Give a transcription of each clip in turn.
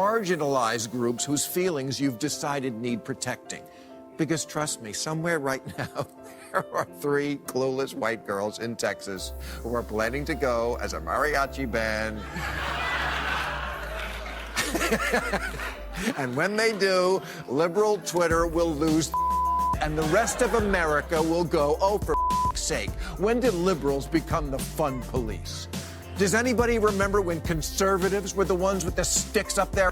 Marginalized groups whose feelings you've decided need protecting. Because trust me, somewhere right now, there are 3 clueless white girls in Texas who are planning to go as a mariachi band. And when they do, liberal Twitter will lose and the rest of America will go, oh, for sake, when did liberals become the fun police? Does anybody remember when conservatives were the ones with the sticks up their?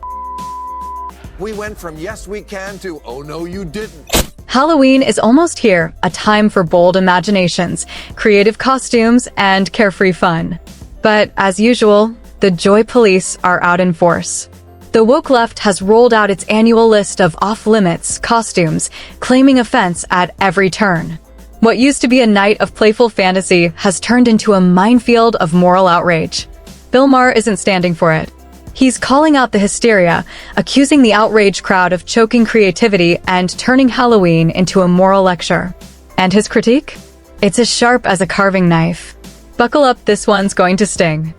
We went from yes we can to oh no you didn't. Halloween is almost here, a time for bold imaginations, creative costumes, and carefree fun. But as usual, the joy police are out in force. The woke left has rolled out its annual list of off-limits costumes, claiming offense at every turn. What used to be a night of playful fantasy has turned into a minefield of moral outrage. Bill Maher isn't standing for it. He's calling out the hysteria, accusing the outrage crowd of choking creativity and turning Halloween into a moral lecture. And his critique? It's as sharp as a carving knife. Buckle up, this one's going to sting.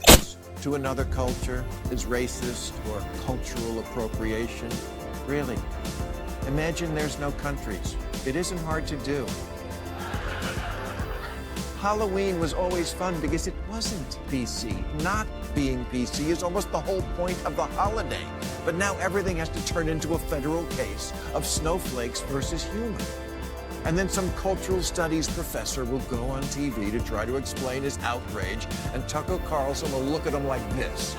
To another culture is racist or cultural appropriation. Really? Imagine there's no countries. It isn't hard to do. Halloween was always fun because it wasn't PC. Not being PC is almost the whole point of the holiday. But now everything has to turn into a federal case of snowflakes versus human. And then some cultural studies professor will go on TV to try to explain his outrage, and Tucker Carlson will look at him like this.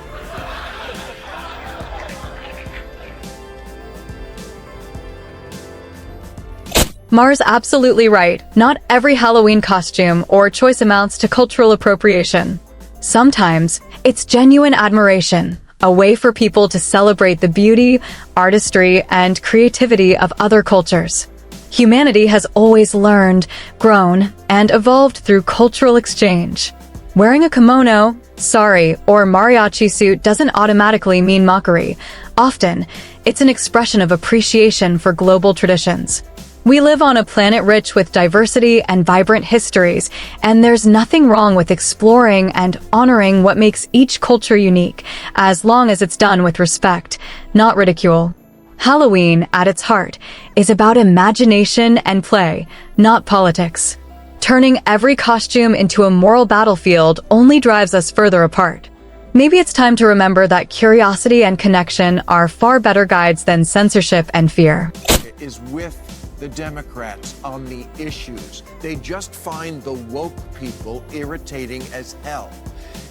Maher's absolutely right. Not every Halloween costume or choice amounts to cultural appropriation. Sometimes, it's genuine admiration, a way for people to celebrate the beauty, artistry, and creativity of other cultures. Humanity has always learned, grown, and evolved through cultural exchange. Wearing a kimono, sari, or mariachi suit doesn't automatically mean mockery. Often, it's an expression of appreciation for global traditions. We live on a planet rich with diversity and vibrant histories, and there's nothing wrong with exploring and honoring what makes each culture unique, as long as it's done with respect, not ridicule. Halloween, at its heart, is about imagination and play, not politics. Turning every costume into a moral battlefield only drives us further apart. Maybe it's time to remember that curiosity and connection are far better guides than censorship and fear. Is with the Democrats on the issues. They just find the woke people irritating as hell.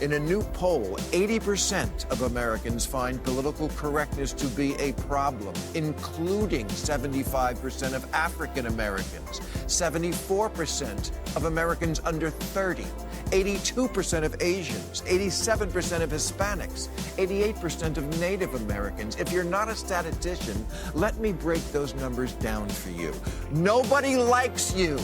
In a new poll, 80% of Americans find political correctness to be a problem, including 75% of African Americans, 74% of Americans under 30, 82% of Asians, 87% of Hispanics, 88% of Native Americans. If you're not a statistician, let me break those numbers down for you. Nobody likes you.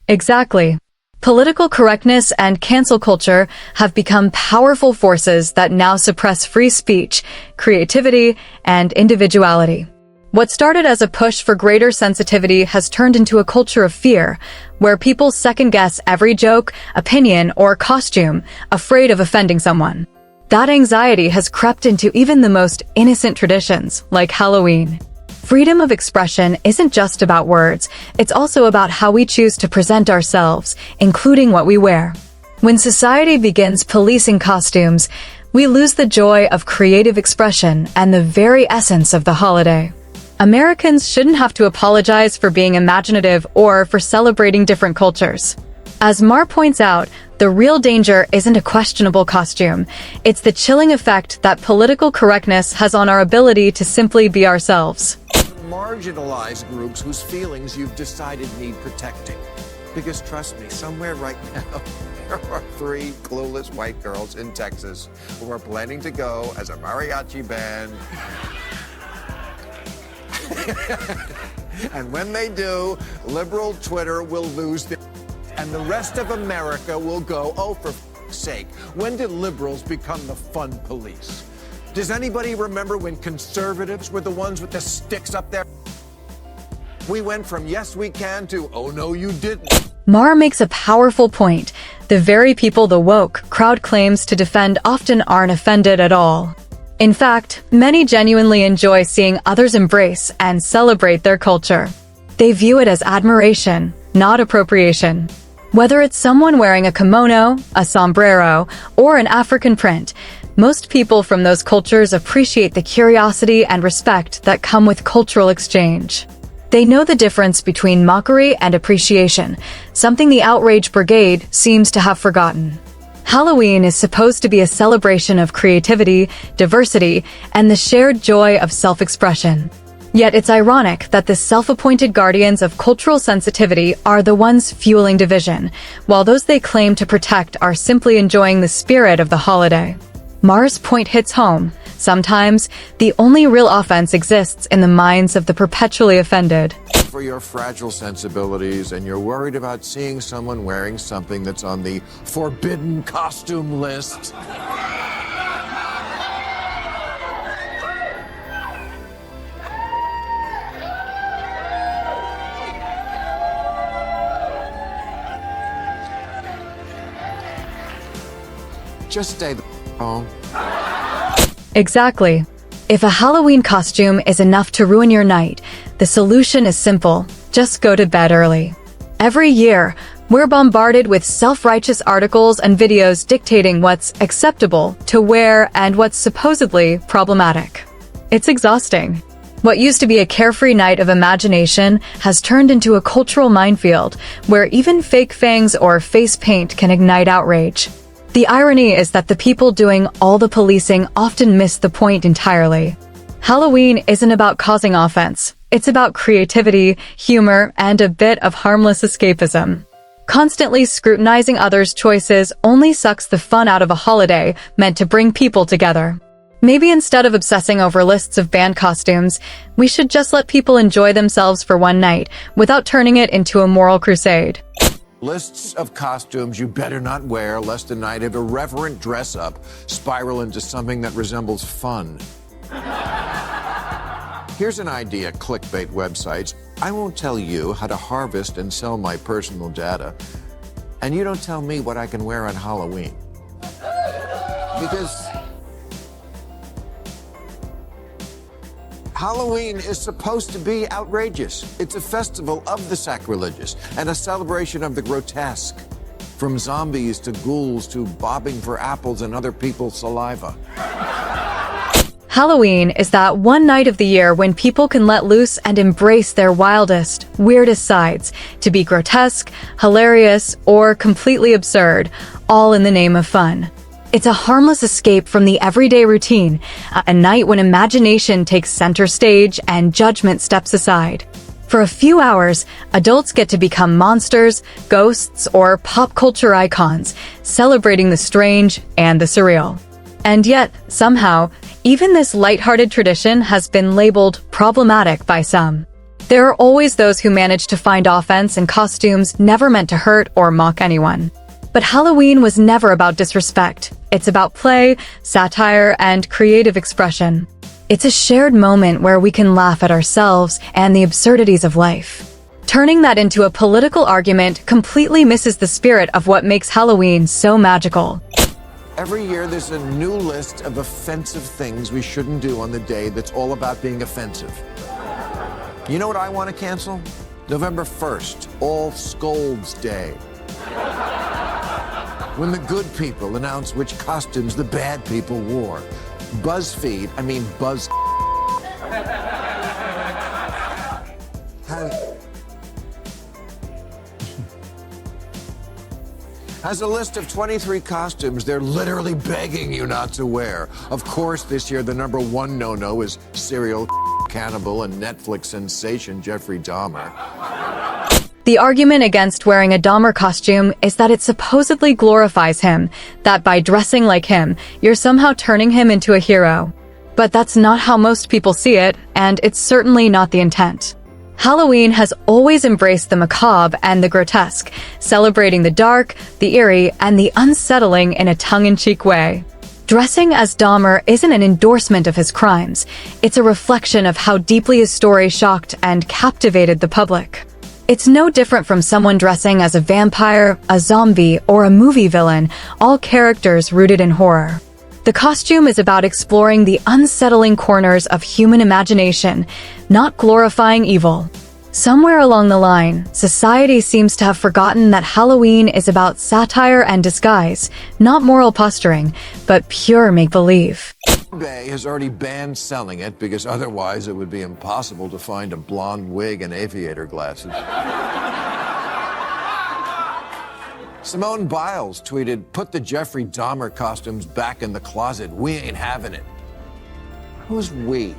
Exactly. Political correctness and cancel culture have become powerful forces that now suppress free speech, creativity, and individuality. What started as a push for greater sensitivity has turned into a culture of fear, where people second-guess every joke, opinion, or costume, afraid of offending someone. That anxiety has crept into even the most innocent traditions, like Halloween. Freedom of expression isn't just about words, it's also about how we choose to present ourselves, including what we wear. When society begins policing costumes, we lose the joy of creative expression and the very essence of the holiday. Americans shouldn't have to apologize for being imaginative or for celebrating different cultures. As Maher points out, the real danger isn't a questionable costume, it's the chilling effect that political correctness has on our ability to simply be ourselves. Marginalized groups whose feelings you've decided need protecting. Because trust me, somewhere right now, there are 3 clueless white girls in Texas who are planning to go as a mariachi band. And when they do, liberal Twitter will lose their... And the rest of America will go, oh, for sake, when did liberals become the fun police? Does anybody remember when conservatives were the ones with the sticks up there? We went from yes we can to oh no you didn't. Maher makes a powerful point. The very people the woke crowd claims to defend often aren't offended at all. In fact, many genuinely enjoy seeing others embrace and celebrate their culture. They view it as admiration, not appropriation. Whether it's someone wearing a kimono, a sombrero, or an African print, most people from those cultures appreciate the curiosity and respect that come with cultural exchange. They know the difference between mockery and appreciation, something the Outrage Brigade seems to have forgotten. Halloween is supposed to be a celebration of creativity, diversity, and the shared joy of self-expression. Yet it's ironic that the self-appointed guardians of cultural sensitivity are the ones fueling division, while those they claim to protect are simply enjoying the spirit of the holiday. Maher's point hits home. Sometimes, the only real offense exists in the minds of the perpetually offended. For your fragile sensibilities and you're worried about seeing someone wearing something that's on the forbidden costume list, just stay the home. Exactly. If a Halloween costume is enough to ruin your night, the solution is simple. Just go to bed early. Every year, we're bombarded with self-righteous articles and videos dictating what's acceptable to wear and what's supposedly problematic. It's exhausting. What used to be a carefree night of imagination has turned into a cultural minefield where even fake fangs or face paint can ignite outrage. The irony is that the people doing all the policing often miss the point entirely. Halloween isn't about causing offense. It's about creativity, humor, and a bit of harmless escapism. Constantly scrutinizing others' choices only sucks the fun out of a holiday meant to bring people together. Maybe instead of obsessing over lists of banned costumes, we should just let people enjoy themselves for one night without turning it into a moral crusade. Lists of costumes you better not wear lest a night of irreverent dress-up spiral into something that resembles fun. Here's an idea, clickbait websites. I won't tell you how to harvest and sell my personal data, and you don't tell me what I can wear on Halloween. Because Halloween is supposed to be outrageous. It's a festival of the sacrilegious and a celebration of the grotesque. From zombies to ghouls to bobbing for apples and other people's saliva. Halloween is that one night of the year when people can let loose and embrace their wildest, weirdest sides, to be grotesque, hilarious, or completely absurd, all in the name of fun. It's a harmless escape from the everyday routine, a night when imagination takes center stage and judgment steps aside. For a few hours, adults get to become monsters, ghosts, or pop culture icons, celebrating the strange and the surreal. And yet, somehow, even this lighthearted tradition has been labeled problematic by some. There are always those who manage to find offense in costumes never meant to hurt or mock anyone. But Halloween was never about disrespect. It's about play, satire, and creative expression. It's a shared moment where we can laugh at ourselves and the absurdities of life. Turning that into a political argument completely misses the spirit of what makes Halloween so magical. Every year there's a new list of offensive things we shouldn't do on the day that's all about being offensive. You know what I want to cancel? November 1st, All Scolds Day. When the good people announce which costumes the bad people wore. Buzz has a list of 23 costumes they're literally begging you not to wear. Of course, this year the number one no-no is serial cannibal and Netflix sensation Jeffrey Dahmer. The argument against wearing a Dahmer costume is that it supposedly glorifies him, that by dressing like him, you're somehow turning him into a hero. But that's not how most people see it, and it's certainly not the intent. Halloween has always embraced the macabre and the grotesque, celebrating the dark, the eerie, and the unsettling in a tongue-in-cheek way. Dressing as Dahmer isn't an endorsement of his crimes. It's a reflection of how deeply his story shocked and captivated the public. It's no different from someone dressing as a vampire, a zombie, or a movie villain, all characters rooted in horror. The costume is about exploring the unsettling corners of human imagination, not glorifying evil. Somewhere along the line, society seems to have forgotten that Halloween is about satire and disguise, not moral posturing, but pure make-believe. eBay has already banned selling it because otherwise it would be impossible to find a blonde wig and aviator glasses. Simone Biles tweeted, "Put the Jeffrey Dahmer costumes back in the closet. We ain't having it." Who's we?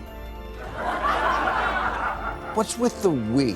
What's with the we?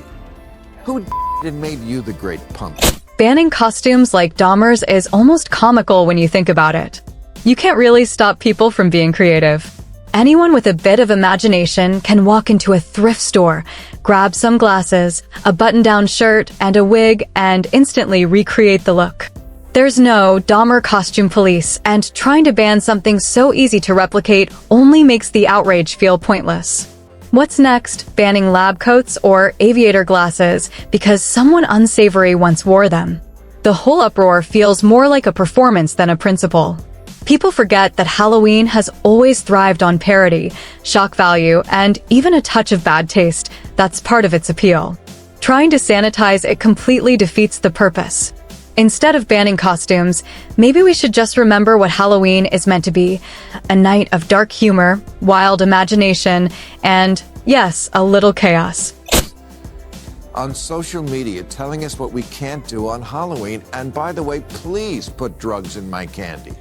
Who made you the great punk? Banning costumes like Dahmer's is almost comical when you think about it. You can't really stop people from being creative. Anyone with a bit of imagination can walk into a thrift store, grab some glasses, a button-down shirt, and a wig, and instantly recreate the look. There's no Dahmer costume police, and trying to ban something so easy to replicate only makes the outrage feel pointless. What's next? Banning lab coats or aviator glasses because someone unsavory once wore them. The whole uproar feels more like a performance than a principle. People forget that Halloween has always thrived on parody, shock value, and even a touch of bad taste. That's part of its appeal. Trying to sanitize it completely defeats the purpose. Instead of banning costumes, maybe we should just remember what Halloween is meant to be: a night of dark humor, wild imagination, and, yes, a little chaos. On social media telling us what we can't do on Halloween, and by the way, please put drugs in my candy.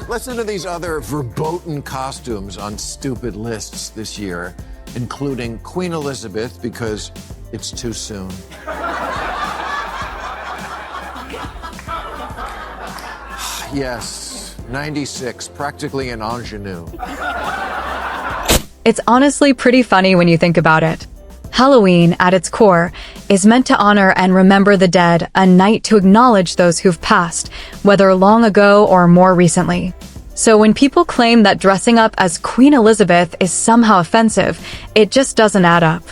Listen to these other verboten costumes on stupid lists this year, including Queen Elizabeth because it's too soon. Yes, 96, practically an ingenue. It's honestly pretty funny when you think about it. Halloween, at its core, is meant to honor and remember the dead, a night to acknowledge those who've passed, whether long ago or more recently. So when people claim that dressing up as Queen Elizabeth is somehow offensive, it just doesn't add up.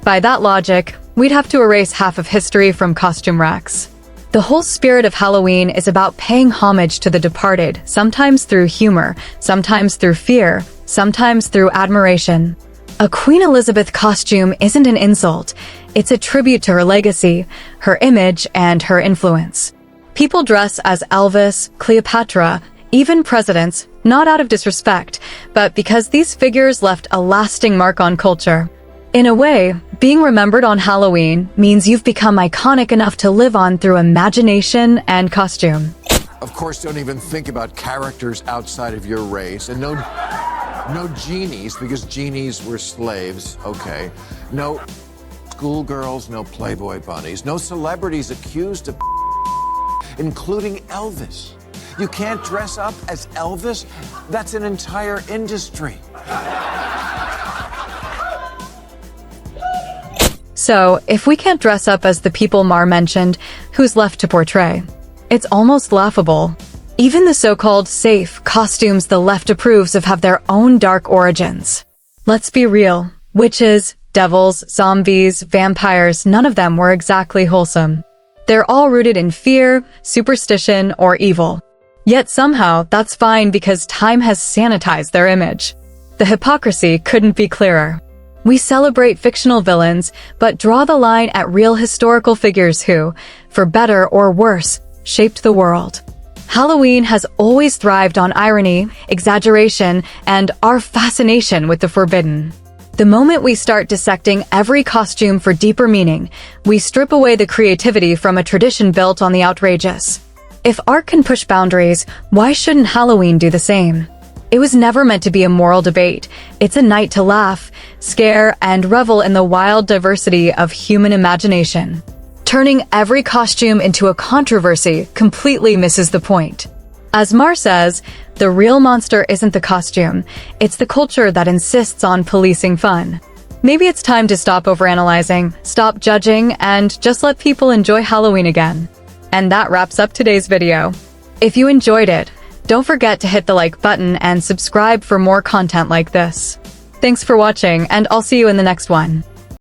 By that logic, we'd have to erase half of history from costume racks. The whole spirit of Halloween is about paying homage to the departed, sometimes through humor, sometimes through fear, sometimes through admiration. A Queen Elizabeth costume isn't an insult. It's a tribute to her legacy, her image, and her influence. People dress as Elvis, Cleopatra, even presidents, not out of disrespect, but because these figures left a lasting mark on culture. In a way, being remembered on Halloween means you've become iconic enough to live on through imagination and costume. Of course, don't even think about characters outside of your race, and no genies, because genies were slaves, okay. No schoolgirls, no Playboy bunnies, no celebrities accused of including Elvis. You can't dress up as Elvis? That's an entire industry. So, if we can't dress up as the people Maher mentioned, who's left to portray? It's almost laughable. Even the so-called safe costumes the left approves of have their own dark origins. Let's be real. Witches, devils, zombies, vampires, none of them were exactly wholesome. They're all rooted in fear, superstition, or evil. Yet somehow, that's fine because time has sanitized their image. The hypocrisy couldn't be clearer. We celebrate fictional villains, but draw the line at real historical figures who, for better or worse, shaped the world. Halloween has always thrived on irony, exaggeration, and our fascination with the forbidden. The moment we start dissecting every costume for deeper meaning, we strip away the creativity from a tradition built on the outrageous. If art can push boundaries, why shouldn't Halloween do the same? It was never meant to be a moral debate. It's a night to laugh, scare, and revel in the wild diversity of human imagination. Turning every costume into a controversy completely misses the point. As Maher says, the real monster isn't the costume, it's the culture that insists on policing fun. Maybe it's time to stop overanalyzing, stop judging, and just let people enjoy Halloween again. And that wraps up today's video. If you enjoyed it, don't forget to hit the like button and subscribe for more content like this. Thanks for watching, and I'll see you in the next one.